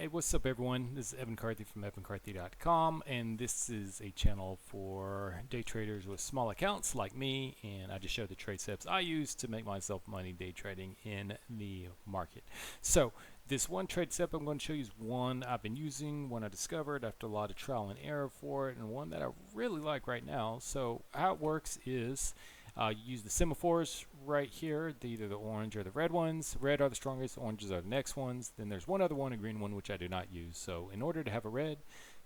Hey, what's up, everyone? This is Evan Carthy from evancarthy.com, and this is a channel for day traders with small accounts like me. And I just show the trade steps I use to make myself money day trading in the market. So, this one trade step I'm going to show you is one I've been using, one I discovered after a lot of trial and error for it, and one that I really like right now. So, how it works is you use the semaphores right here, either the orange or the red ones. Red are the strongest, oranges are the next ones. Then there's one other one, a green one, which I do not use. So in order to have a red,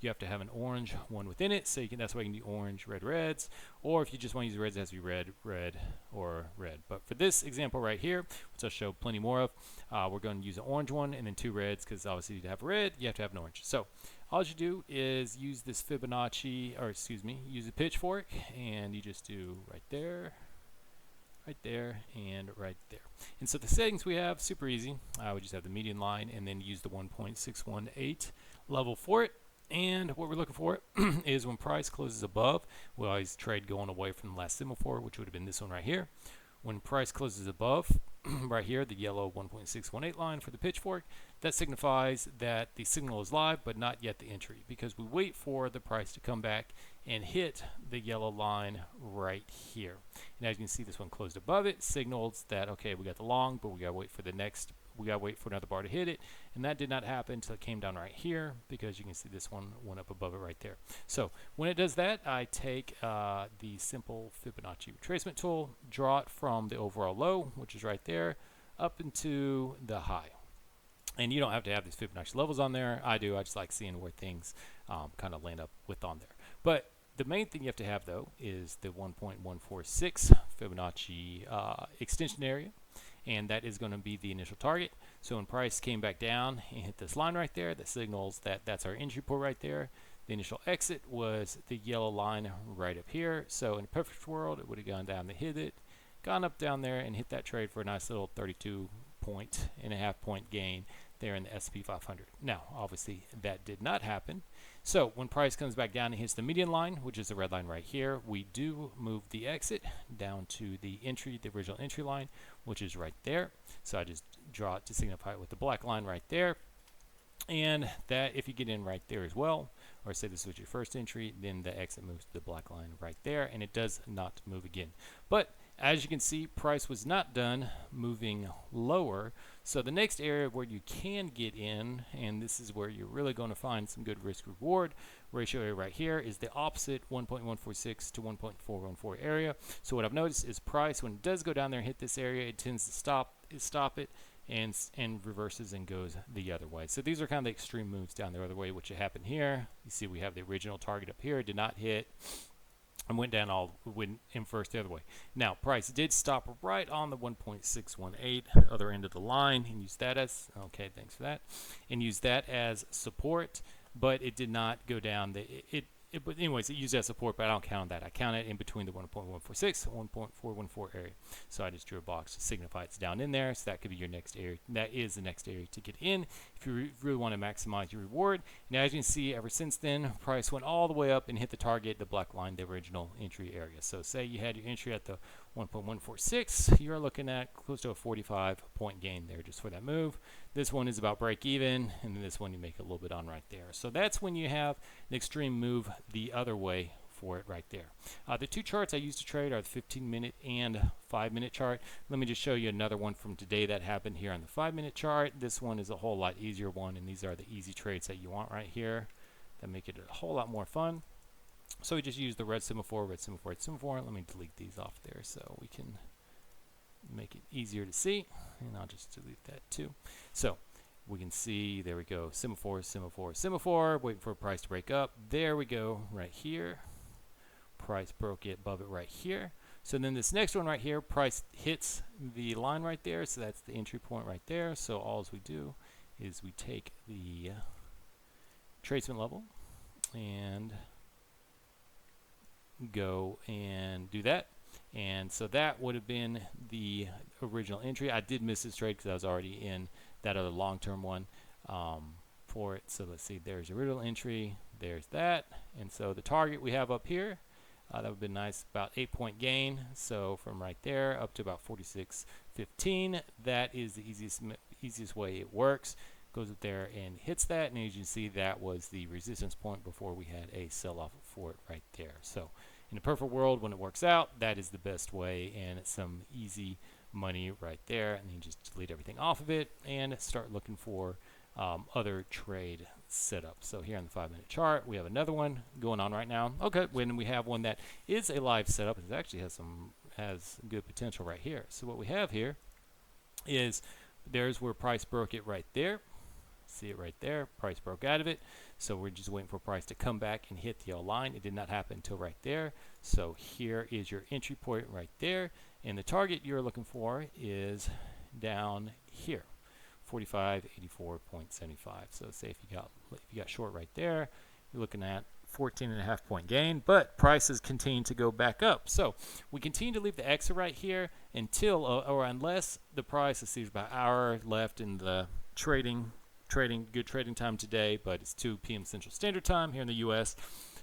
you have to have an orange one within it. So that's why you can do orange, red, reds. Or if you just want to use the reds, it has to be red, red, or red. But for this example right here, which I'll show plenty more of, we're going to use an orange one and then two reds, because obviously to have a red, you have to have an orange. So all you do is use this Fibonacci, or excuse me, use a pitchfork, and you just do right there, and right there. And so the settings we have, super easy. We just have the median line and then use the 1.618 level for it. And what we're looking for is when price closes above, we always trade going away from the last semaphore, which would have been this one right here. When price closes above, right here, the yellow 1.618 line for the pitchfork, that signifies that the signal is live, but not yet the entry, because we wait for the price to come back and hit the yellow line right here. And as you can see, this one closed above it, signals that, okay, we got the long, but we gotta wait for the next, we gotta wait for another bar to hit it. And that did not happen until it came down right here, because you can see this one went up above it right there. So when it does that, I take the simple Fibonacci retracement tool, draw it from the overall low, which is right there, up into the high. And you don't have to have these Fibonacci levels on there. I do. I just like seeing where things kind of land up with on there. But the main thing you have to have, though, is the 1.146 Fibonacci extension area, and that is going to be the initial target. So when price came back down and hit this line right there, that signals that that's our entry point right there. The initial exit was the yellow line right up here. So in a perfect world, it would have gone down to hit it, gone up down there, and hit that trade for a nice little 32.5 point gain there in the S&P 500. Now, obviously, that did not happen. So when price comes back down and hits the median line, which is the red line right here, we do move the exit down to the entry, the original entry line, which is right there. So I just draw it to signify it with the black line right there. And that, if you get in right there as well, or say this was your first entry, then the exit moves to the black line right there, and it does not move again. But as you can see, price was not done moving lower. So the next area where you can get in, and this is where you're really going to find some good risk reward ratio area right here, is the opposite 1.146 to 1.414 area. So what I've noticed is price, when it does go down there and hit this area, it tends to stop it and reverses and goes the other way. So these are kind of the extreme moves down the other way, which happened here. You see we have the original target up here, did not hit, and went down went inverse the other way. Now price did stop right on the 1.618 other end of the line, and use that as, okay, thanks for that, and use that as support, but it did not go down. But anyways, it used that support, but I don't count that. I count it in between the 1.146 and 1.414 area. So I just drew a box to signify it's down in there. So that could be your next area. That is the next area to get in if you really want to maximize your reward. And as you can see, ever since then, price went all the way up and hit the target, the black line, the original entry area. So say you had your entry at the 1.146, you're looking at close to a 45-point gain there just for that move. This one is about break even, and then this one you make a little bit on right there. So that's when you have an extreme move the other way for it right there. The two charts I use to trade are the 15-minute and 5-minute chart. Let me just show you another one from today that happened here on the 5-minute chart. This one is a whole lot easier one, and these are the easy trades that you want right here that make it a whole lot more fun. So we just use the red semaphore, red semaphore, red semaphore. Let me delete these off there so we can make it easier to see, and I'll just delete that too. So we can see, there we go, semaphore, semaphore, semaphore, waiting for a price to break up. There we go, right here. Price broke it above it right here. So then this next one right here, price hits the line right there, so that's the entry point right there. So all we do is we take the retracement level and go and do that. And so that would have been the original entry. I did miss this trade because I was already in that other long-term one for it. So let's see, there's the original entry, there's that. And so the target we have up here, that would have been nice, about 8-point gain. So from right there up to about 46.15, that is the easiest way it works. goes up there and hits that, and as you can see, that was the resistance point before we had a sell-off for it right there. So in a perfect world, when it works out, that is the best way, and it's some easy money right there. And then you just delete everything off of it and start looking for other trade setups. So here on the 5-minute chart, we have another one going on right now. Okay, when we have one that is a live setup, it actually has good potential right here. So what we have here is there's where price broke it right there. See it right there, price broke out of it. So we're just waiting for price to come back and hit the yellow line. It did not happen until right there. So here is your entry point right there, and the target you're looking for is down here, 45.84.75. So say if you got short right there, you're looking at 14.5 point gain, but prices continue to go back up. So we continue to leave the exit right here until or unless the price, let's see, there's about an hour left in the good trading time today, but it's 2 p.m. Central Standard Time here in the U.S.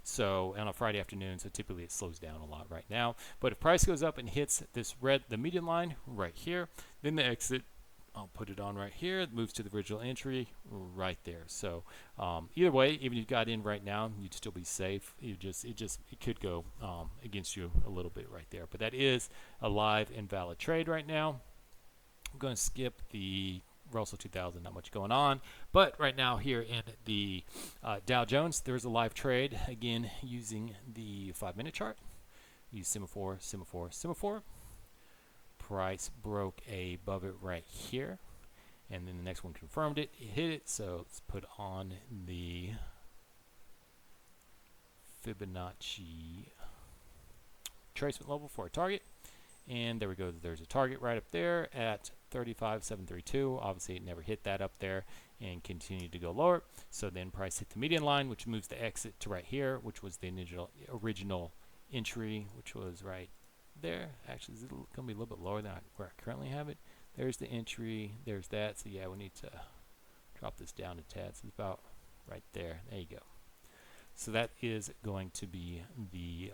So on a Friday afternoon, so typically it slows down a lot right now. But if price goes up and hits this the median line right here, then the exit, I'll put it on right here, it moves to the original entry right there. So either way, even if you got in right now, you'd still be safe. It could go against you a little bit right there. But that is a live and valid trade right now. I'm going to skip the Russell 2000, not much going on, but right now here in the Dow Jones, there's a live trade again using the 5-minute chart. Use semaphore. Price broke above it right here, and then the next one confirmed it, hit it. So let's put on the Fibonacci retracement level for a target, and there we go. There's a target right up there at 35,732. Obviously it never hit that up there and continued to go lower. So then price hit the median line, which moves the exit to right here, which was the original entry, which was right there. Actually it's going to be a little bit lower than where I currently have it. There's the entry, there's that. So yeah, we need to drop this down a tad. So it's about right there. There you go. So that is going to be the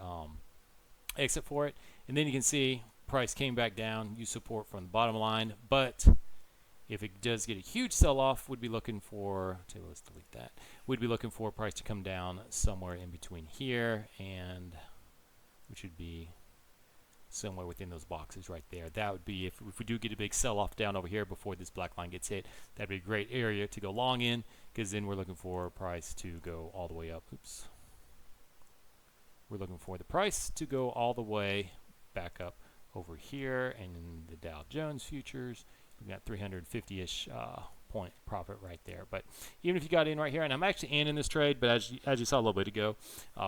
exit for it. And then you can see price came back down, use support from the bottom line, but if it does get a huge sell-off, we'd be looking for, let's delete that, we'd be looking for price to come down somewhere in between here, and which would be somewhere within those boxes right there. That would be, if we do get a big sell-off down over here before this black line gets hit, that'd be a great area to go long in, because then we're looking for price to go all the way up. Oops. We're looking for the price to go all the way back up over here, and in the Dow Jones futures, we've got 350-ish point profit right there. But even if you got in right here, and I'm actually in this trade, but as you saw a little bit ago,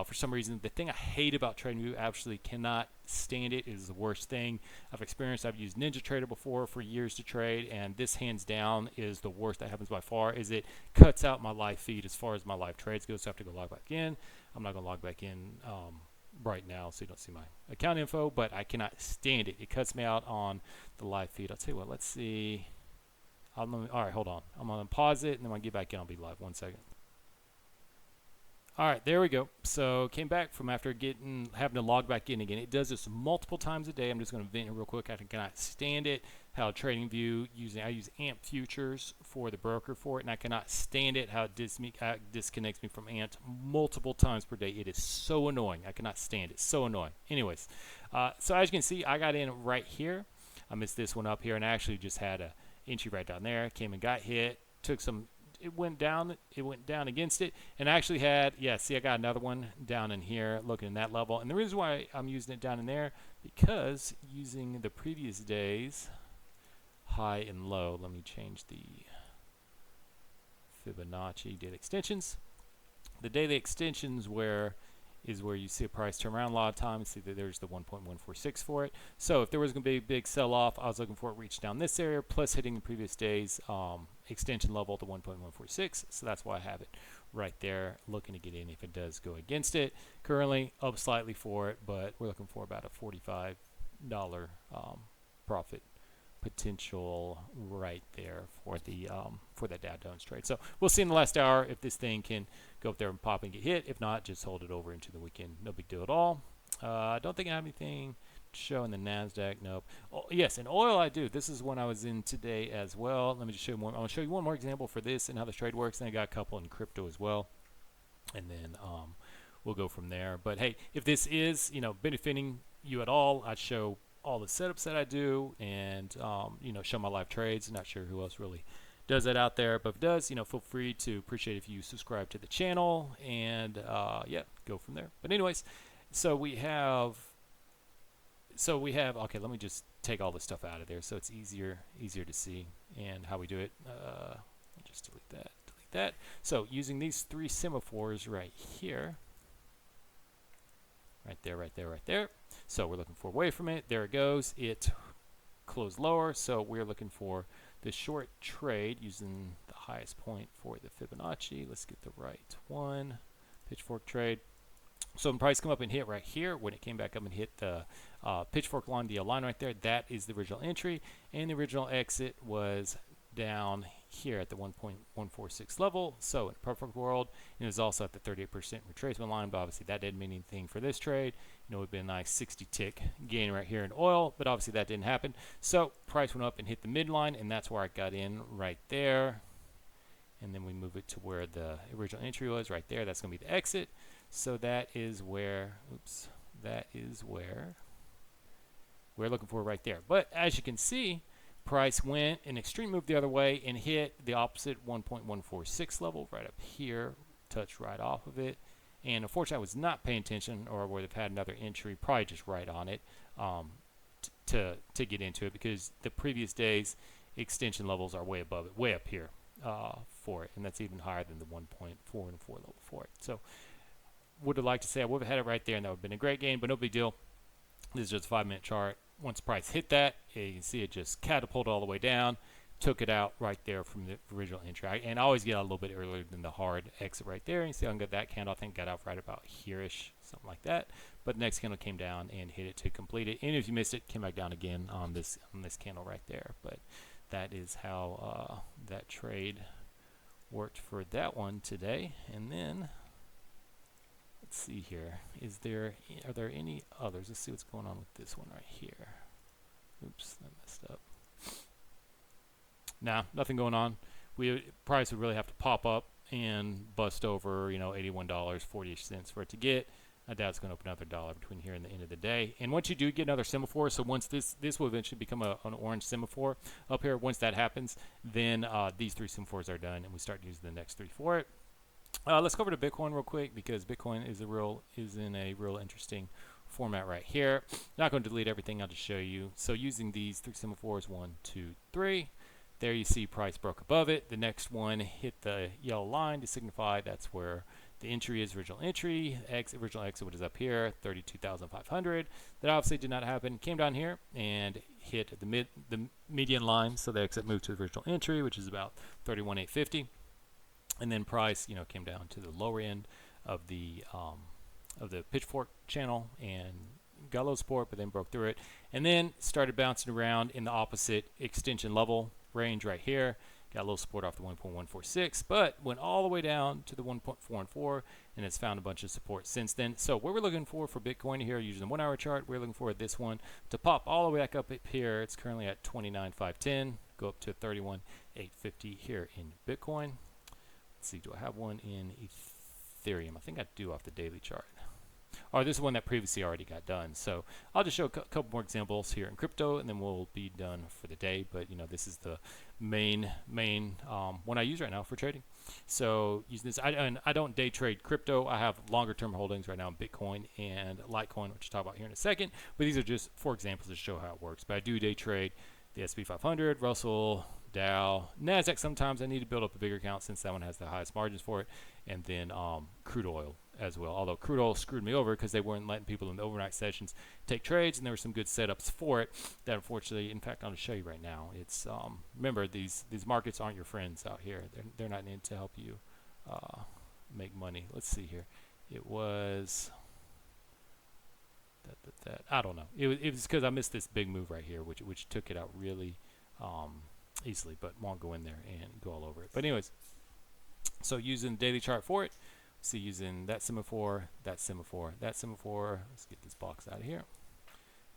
for some reason, the thing I hate about TradingView, absolutely cannot stand it, is the worst thing I've experienced. I've used NinjaTrader before for years to trade, and this hands down is the worst that happens by far, is it cuts out my live feed as far as my live trades go, so I have to go log back in. I'm not going to log back in right now, so you don't see my account info, but I cannot stand it. It cuts me out on the live feed. I'll tell you what, let's see. All right, hold on. I'm going to pause it, and then when I get back in, I'll be live. 1 second. All right, there we go. So came back from after having to log back in again. It does this multiple times a day. I'm just going to vent here real quick. I cannot stand it. How TradingView I use AMP futures for the broker for it, and I cannot stand it how it disconnects me from AMP multiple times per day. It is so annoying. I cannot stand it. So annoying. Anyways, so as you can see, I got in right here. I missed this one up here, and I actually just had a entry right down there. Came and got hit. Took some. It went down against it, and I actually had, see, I got another one down in here looking at that level. And the reason why I'm using it down in there, because using the previous days high and low, let me change the Fibonacci daily extensions. The daily extensions is where you see a price turn around a lot of times. See that there's the 1.146 for it. So if there was going to be a big sell-off, I was looking for it reach down this area, plus hitting the previous day's extension level at the 1.146. So that's why I have it right there, looking to get in if it does go against it. Currently up slightly for it, but we're looking for about a $45 profit potential right there for that Dow Jones trade. So we'll see in the last hour if this thing can go up there and pop and get hit. If not, just hold it over into the weekend. No big deal at all. I don't think I have anything show in the NASDAQ. Nope. Oh, yes, in oil I do. This is one I was in today as well. Let me just show you more. I'm going to show you one more example for this and how this trade works. And I got a couple in crypto as well. And then we'll go from there. But hey, if this is, benefiting you at all, I'd show all the setups that I do and, show my live trades. Not sure who else really does that out there, but if it does, feel free to appreciate if you subscribe to the channel and, yeah, go from there. But anyways, so we have, okay, let me just take all this stuff out of there so it's easier to see and how we do it. I'll just delete that. So using these three semaphores right here, right there. So we're looking for away from it. There it goes. It closed lower. So we're looking for the short trade using the highest point for the Fibonacci. Let's get the right one. Pitchfork trade. So when price come up and hit right here, when it came back up and hit the pitchfork line, the line right there, that is the original entry. And the original exit was down here at the 1.146 level. So in a perfect world, it was also at the 38% retracement line, but obviously that didn't mean anything for this trade. It would be a nice 60 tick gain right here in oil, but obviously that didn't happen. So price went up and hit the midline, and that's where I got in right there. And then we move it to where the original entry was right there. That's going to be the exit. So that is where, we're looking for right there. But as you can see, price went an extreme move the other way and hit the opposite 1.146 level right up here, touched right off of it. And unfortunately, I was not paying attention, or would have had another entry, probably just right on it, to get into it, because the previous day's extension levels are way above it, way up here for it, and that's even higher than the 1.4 and 4 level for it. So would have liked to say I would have had it right there, and that would have been a great gain, but no big deal. This is just a 5-minute chart. Once price hit that, you can see it just catapulted all the way down, took it out right there from the original entry. And I always get out a little bit earlier than the hard exit right there. You see I got that candle, I think got out right about here-ish, something like that. But the next candle came down and hit it to complete it. And if you missed it, came back down again on this candle right there. But that is how that trade worked for that one today. And then let's see here. Are there any others? Let's see what's going on with this one right here. Oops, that messed up. Nah, nothing going on. Price would really have to pop up and bust over, $81.40 for it to get. I doubt it's going to open another dollar between here and the end of the day. And once you do get another semaphore, so once this will eventually become an orange semaphore up here. Once that happens, then these three semaphores are done, and we start using the next three for it. Let's go over to Bitcoin real quick, because Bitcoin is in a real interesting format right here. Not going to delete everything, I'll just show you. So using these three semaphores, 1, 2, 3. There you see price broke above it. The next one hit the yellow line to signify that's where the entry is, original entry. Original exit is up here, 32,500. That obviously did not happen. Came down here and hit the median line, so the exit moved to the original entry, which is about 31,850. And then price, came down to the lower end of the pitchfork channel and got a little support, but then broke through it, and then started bouncing around in the opposite extension level range right here. Got a little support off the 1.146, but went all the way down to the 1.44, and it's found a bunch of support since then. So what we're looking for Bitcoin here, using the 1 hour chart, we're looking for this one to pop all the way back up here. It's currently at 29,510, go up to 31,850 here in Bitcoin. Let's see, do I have one in Ethereum? I think I do off the daily chart. Or this is one that previously already got done. So I'll just show a couple more examples here in crypto, and then we'll be done for the day. But this is the main one I use right now for trading. So using this, I don't day trade crypto. I have longer term holdings right now in Bitcoin and Litecoin, which I'll talk about here in a second. But these are just 4 examples to show how it works. But I do day trade the S&P 500, Russell, Dow, NASDAQ. Sometimes I need to build up a bigger account since that one has the highest margins for it, and then crude oil as well. Although crude oil screwed me over because they weren't letting people in the overnight sessions take trades, and there were some good setups for it that unfortunately, in fact, I'll just show you right now. It's remember, these markets aren't your friends out here. They're not in to help you make money. Let's see here. It was that I don't know. It was because I missed this big move right here, which took it out really easily, but won't go in there and go all over it. But anyways, so using the daily chart for it, see, using that semaphore, that semaphore, that semaphore. Let's get this box out of here.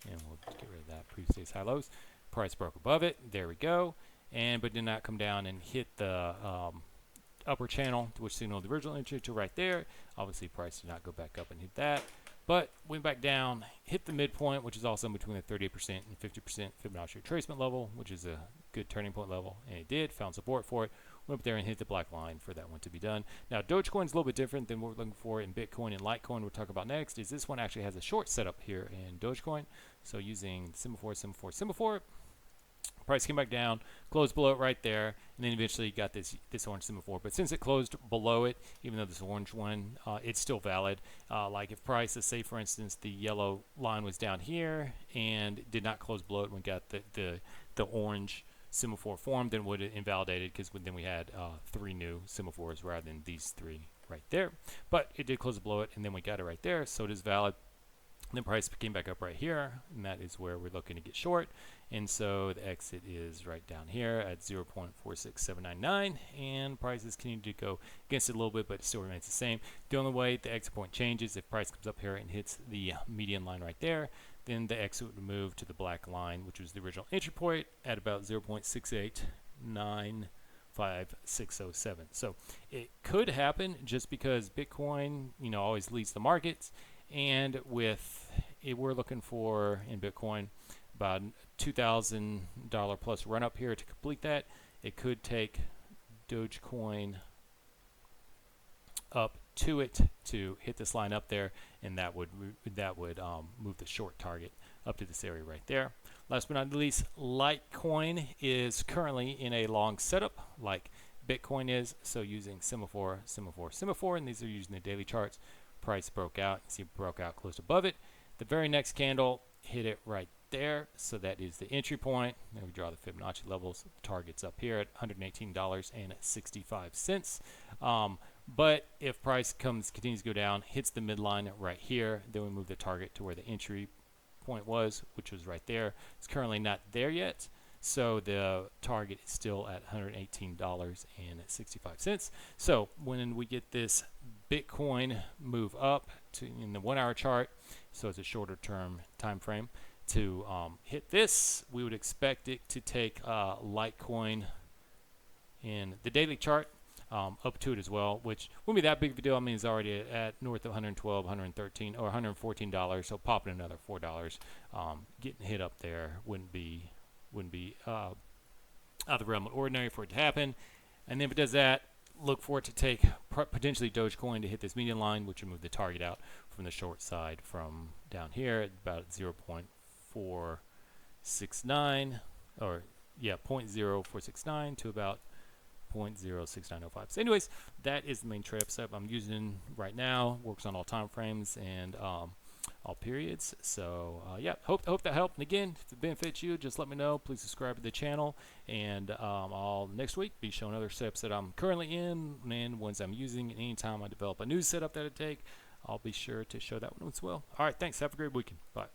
and we'll get rid of that previous day's high lows. Price broke above it. There we go. But did not come down and hit the upper channel, which signaled the original entry to right there. Obviously, price did not go back up and hit that, but went back down, hit the midpoint, which is also in between the 38% and 50% Fibonacci retracement level, which is a good turning point level, and it did. Found support for it. Went up there and hit the black line for that one to be done. Now, Dogecoin is a little bit different than what we're looking for in Bitcoin and Litecoin. We'll talk about next. Is this one actually has a short setup here in Dogecoin? So using semaphore. Price came back down, closed below it right there, and then eventually got this orange semaphore. But since it closed below it, even though this orange one, it's still valid. Like if price, let's say for instance, the yellow line was down here and did not close below it when we got the orange semaphore formed, then would it invalidated, because then we had 3 new semaphores rather than these 3 right there. But it did close below it, and then we got it right there, so it is valid. Then price came back up right here, and that is where we're looking to get short. And so the exit is right down here at 0.46799, and prices continue to go against it a little bit, but it still remains the same. The only way the exit point changes if price comes up here and hits the median line right there, then the exit would move to the black line, which was the original entry point at about 0.6895607. So it could happen just because Bitcoin, always leads the markets. And with it, we're looking for in Bitcoin about $2,000 plus run up here to complete that. It could take Dogecoin up to it to hit this line up there, and that would move the short target up to this area right there. Last but not least, Litecoin is currently in a long setup like Bitcoin is. So using semaphore, and these are using the daily charts. Price broke out. You see it broke out close above it. The very next candle hit it right there. So that is the entry point. Now we draw the Fibonacci levels. Target's up here at $118.65. But if price continues to go down, hits the midline right here, then we move the target to where the entry point was, which was right there. It's currently not there yet. So the target is still at $118.65. So when we get this Bitcoin move up to in the 1 hour chart, so it's a shorter term time frame, to hit this, we would expect it to take Litecoin in the daily chart up to it as well, which wouldn't be that big of a deal. I mean, it's already at north of 112, 113, or $114. So popping another $4, getting hit up there wouldn't be out of the realm of ordinary for it to happen. And then if it does that, look for it to take potentially Dogecoin to hit this median line, which would move the target out from the short side from down here at about 0.469, or 0.0469 to about 0.06905. So anyways, that is the main trade setup I'm using right now. Works on all time frames and all periods. So hope that helped. And again, if it benefits you, just let me know. Please subscribe to the channel, and I'll next week be showing other setups that I'm currently in and ones I'm using. And anytime I develop a new setup that I take, I'll be sure to show that one as well. All right, thanks. Have a great weekend. Bye.